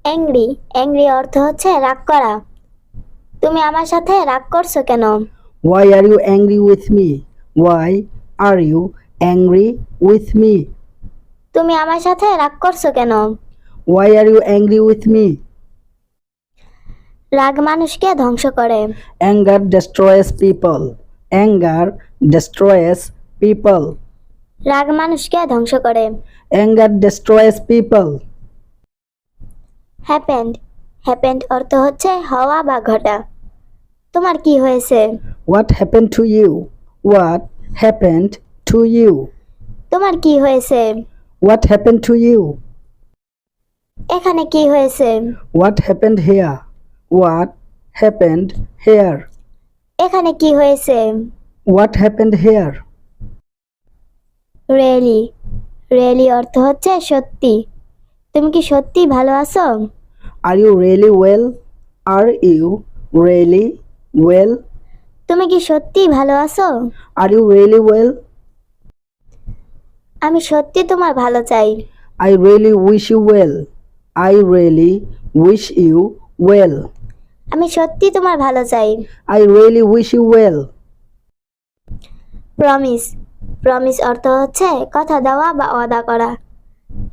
Angry angry অর্থ হচ্ছে রাগ করা। তুমি আমার সাথে রাগ করছো কেন? Why are you angry with me? Why are you angry with me? তুমি আমার সাথে রাগ করছো কেন? Why are you angry with me? রাগ মানুষকে ধ্বংস করে। Anger destroys people. Anger destroys people. রাগ মানুষকে ধ্বংস করে। Anger destroys people. Happened happened অর্থ হচ্ছে হওয়া বা ঘটা। তোমার কি হয়েছে? What happened to you? What happened to you? তোমার কি হয়েছে? What happened to you? এখানে কি হয়েছে? What happened here? What happened here? এখানে কি হয়েছে? What happened here? Really really অর্থ হচ্ছে সত্যি। তুমি কি সত্যি ভালো আছো? Are you really well? Are you really well? তুমি কি সত্যি ভালো আছো? Are you really well? আমি সত্যি তোমার ভালো চাই। I really wish you well. I really wish you well. আমি সত্যি তোমার ভালো চাই। I really wish you well. Promise promise অর্থ হচ্ছে কথা দেওয়া বা ওয়াদা করা।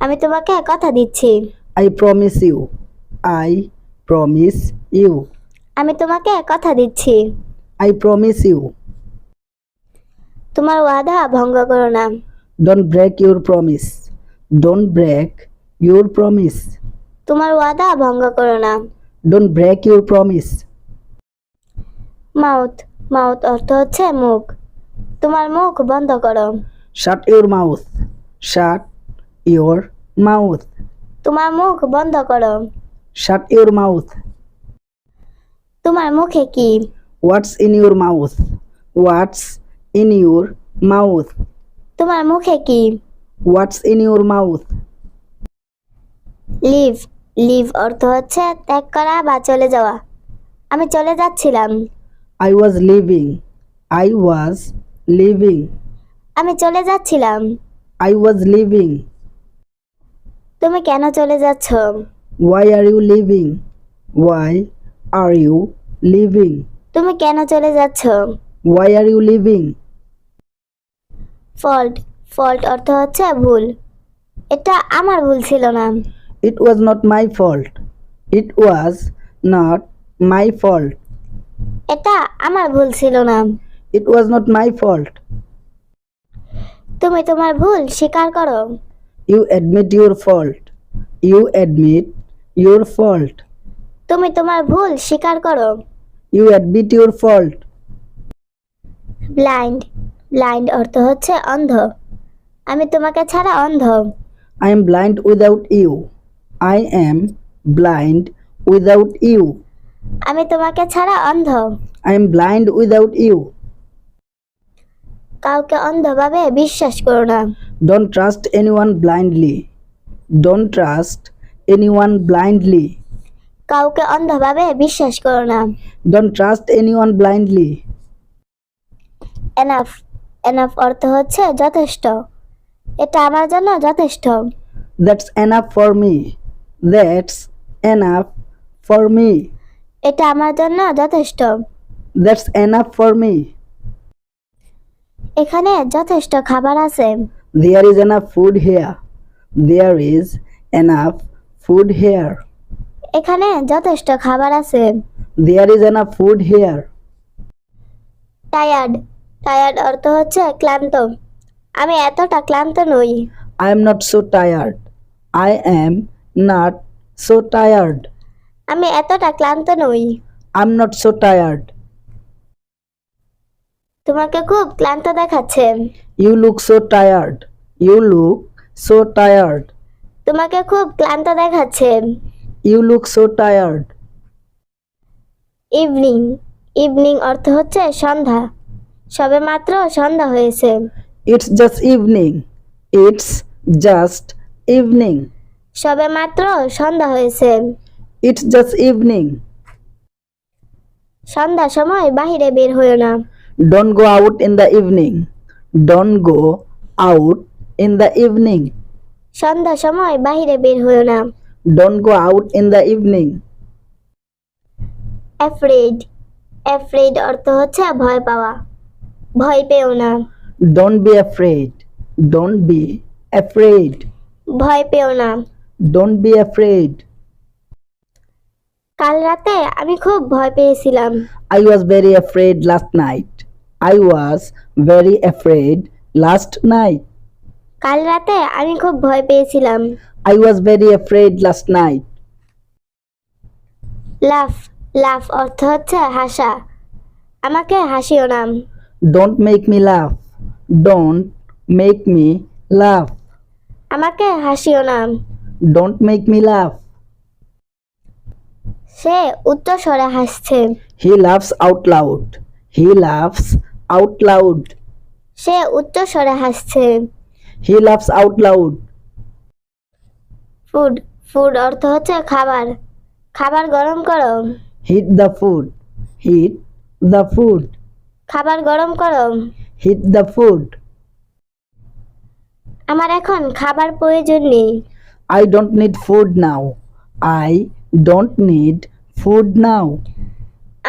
আমি তোমাকে কথা দিচ্ছি। I promise you. I promise you. আমি তোমাকে কথা দিচ্ছি। I promise you. তোমার ওয়াদা ভঙ্গ করো না। Don't break your promise. Don't break your promise. তোমার ওয়াদা ভঙ্গ করো না। Don't break your promise. Mouth mouth অর্থ হচ্ছে মুখ। তোমার মুখ বন্ধ করো। Shut your mouth. Shut your mouth. তোমার মুখ বন্ধ করো। Shut your mouth. তোমার মুখে কি? What's in your mouth? What's in your mouth? তোমার মুখে কি? What's in your mouth? Leave leave অর্থ হচ্ছে ত্যাগ করা বা চলে যাওয়া। আমি চলে যাচ্ছিলাম। I was leaving. I was leaving. আমি চলে যাচ্ছিলাম। I was leaving. তুমি কেন চলে যাচ্ছ? Why are you leaving? Why are you leaving? তুমি কেন চলে যাচ্ছ? Why are you leaving? Fault fault অর্থ হচ্ছে ভুল। এটা আমার ভুল ছিল না। It was not my fault. It was not my fault. এটা আমার ভুল ছিল না। It was not my fault. তুমি তোমার ভুল স্বীকার করো। You admit your fault. You admit your fault. তুমি তোমার ভুল স্বীকার করো। You admit your fault. Blind blind অর্থ হচ্ছে অন্ধ। আমি তোমাকে ছাড়া অন্ধ। I am blind without you. I am blind without you. আমি তোমাকে ছাড়া অন্ধ। I am blind without you. কাউকে অন্ধভাবে বিশ্বাস করো না। Don't trust anyone blindly. Don't trust anyone blindly. কাউকে অন্ধভাবে বিশ্বাস করো না। Don't trust anyone blindly. Enough enough অর্থ হচ্ছে যথেষ্ট। এটা আমার জন্য যথেষ্ট। That's enough for me. That's enough for me. এটা আমার জন্য যথেষ্ট। That's enough for me. এখানে যথেষ্ট খাবার আছে। There is enough food here. There is enough food here. এখানে যথেষ্ট খাবার আছে। There is enough food here. Tired tired অর্থ হচ্ছে ক্লান্ত। আমি এতটা ক্লান্ত নই। I am not so tired. I am not so tired. আমি এতটা ক্লান্ত নই। I'm not so tired. তোমাকে খুব ক্লান্ত দেখাচ্ছে। You look so tired. You look so tired. তোমাকে খুব ক্লান্ত দেখাচ্ছে। You look so tired. Evening evening অর্থ হচ্ছে সন্ধ্যা। সবেমাত্র সন্ধ্যা হয়েছে। It's just evening. It's just evening. সবেমাত্র সন্ধ্যা হয়েছে। It's just evening. সন্ধ্যার সময় বাহিরে বের হইও না। Don't go out in the evening. Don't go out in the evening. সন্ধ্যার সময় বাহিরে বের হইও না। Don't go out in the evening. afraid afraid অর্থ হচ্ছে ভয় পাওয়া, ভয় পেও না। Don't be afraid. Don't be afraid. ভয় পেও না। Don't be afraid. কাল রাতে আমি খুব ভয় পেয়েছিলাম। I was very afraid last night. I was very afraid last night. কাল রাতে আমি খুব ভয় পেয়েছিলাম। I was very afraid last night. লাফ লাফ অর্থ হচ্ছে হাসা, আমাকে হাসিও না। Don't make me laugh. Don't make me laugh. আমাকে হাসিও না। Don't make me laugh. সে উচ্চ স্বরে হাসছে। He laughs out loud. He laughs out loud. সে উচ্চ স্বরে হাসছে। He laughs out loud. Food food অর্থ হচ্ছে খাবার, খাবার গরম করো। Heat the food. Heat the food. খাবার গরম করো। Heat the food. আমার এখন খাবার প্রয়োজন নেই। I don't need food now. I don't need food now.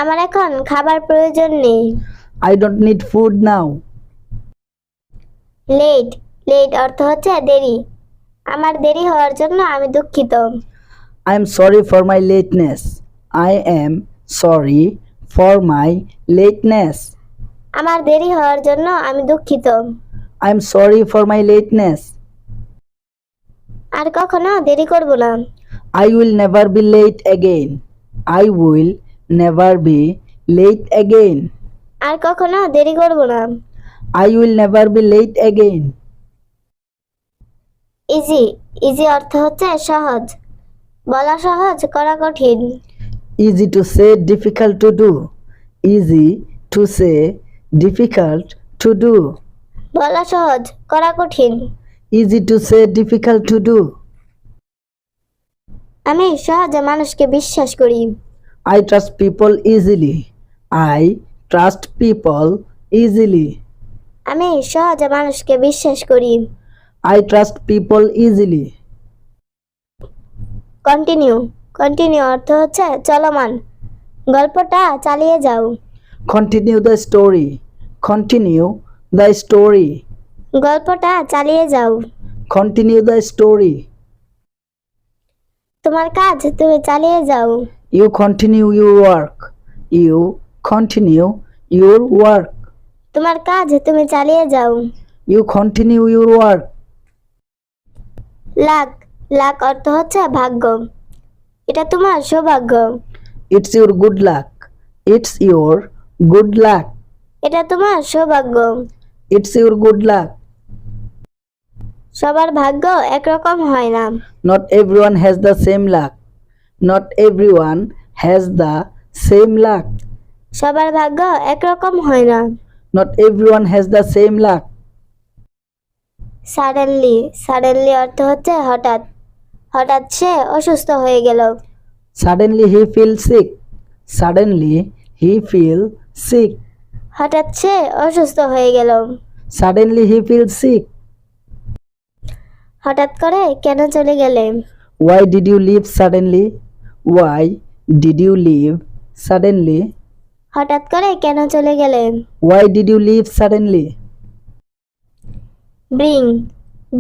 আমার এখন খাবার প্রয়োজন নেই। I don't need food now. Late late অর্থ হচ্ছে দেরি, আমার দেরি হওয়ার জন্য আমি দুঃখিত। I am sorry for my lateness. I am sorry for my lateness. আমার দেরি হওয়ার জন্য আমি দুঃখিত। I am sorry for my lateness. আর কখনো দেরি করব না। I will never be late again. I will never be late again. আর কখনো দেরি করব না। I will never be late again. Easy easy অর্থ হচ্ছে সহজ, বলা সহজ করা কঠিন। Easy to say, difficult to do. Easy to say, difficult to do. বলা সহজ করা কঠিন। Easy to say, difficult to do. আমি সহজে মানুষকে বিশ্বাস করি। I trust people easily. I trust people easily. আমি সহজে মানুষকে বিশ্বাস করি। I trust people easily. Continue continue অর্থ হচ্ছে চলমান, গল্পটা চালিয়ে যাও। Continue the story. Continue the story. গল্পটা চালিয়ে যাও। Continue the story. তোমার কাজ তুমি চালিয়ে যাও। You continue your work. You continue your work. তোমার কাজ তুমি চালিয়ে যাও। You continue your work. Lakh lakh অর্থ হচ্ছে ভাগ্য, এটা তোমার সৌভাগ্য। It's your good luck. It's your good luck. এটা তোমার সৌভাগ্য। It's your good luck. সবার ভাগ্য একরকম হয় না। Not everyone has the same luck. Not everyone has the same luck. সবার ভাগ্য একরকম হয় না। Not everyone has the same luck. Suddenly suddenly অর্থ হচ্ছে হঠাৎ, হঠাৎ সে অসুস্থ হয়ে গেল। Suddenly he feels sick. Suddenly he feels sick. হঠাৎ সে অসুস্থ হয়ে গেল। Suddenly he feels sick. হঠাৎ করে কেন চলে গেলে? Why did you leave suddenly? Why did you leave suddenly? হঠাৎ করে কেন চলে গেলে? Why did you leave suddenly? Bring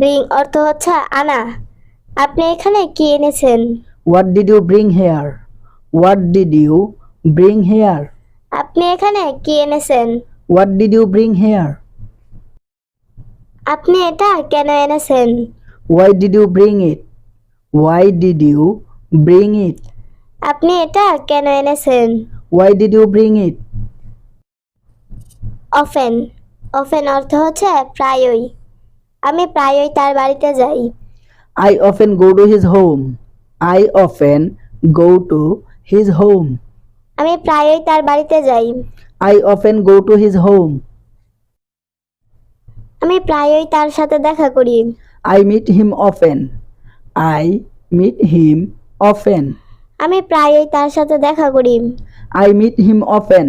bring অর্থ হচ্ছে আনা, আপনি এখানে কি এনেছেন? What did you bring here? What did you bring here? আপনি এখানে কি এনেছেন? What did you bring here? আপনি এটা কেন এনেছেন? Why did you bring it? Why did you bring it? আপনি এটা কেন এনেছেন? Why did you bring it? Often often অর্থ হচ্ছে প্রায়ই, আমি প্রায়ই তার বাড়িতে যাই। I often go to his home. I often go to his home. আমি প্রায়ই তার বাড়িতে যাই। I often go to his home. আমি প্রায়ই তার সাথে দেখা করি। I meet him often. I meet him often. আমি প্রায়ই তার সাথে দেখা করি। I meet him often.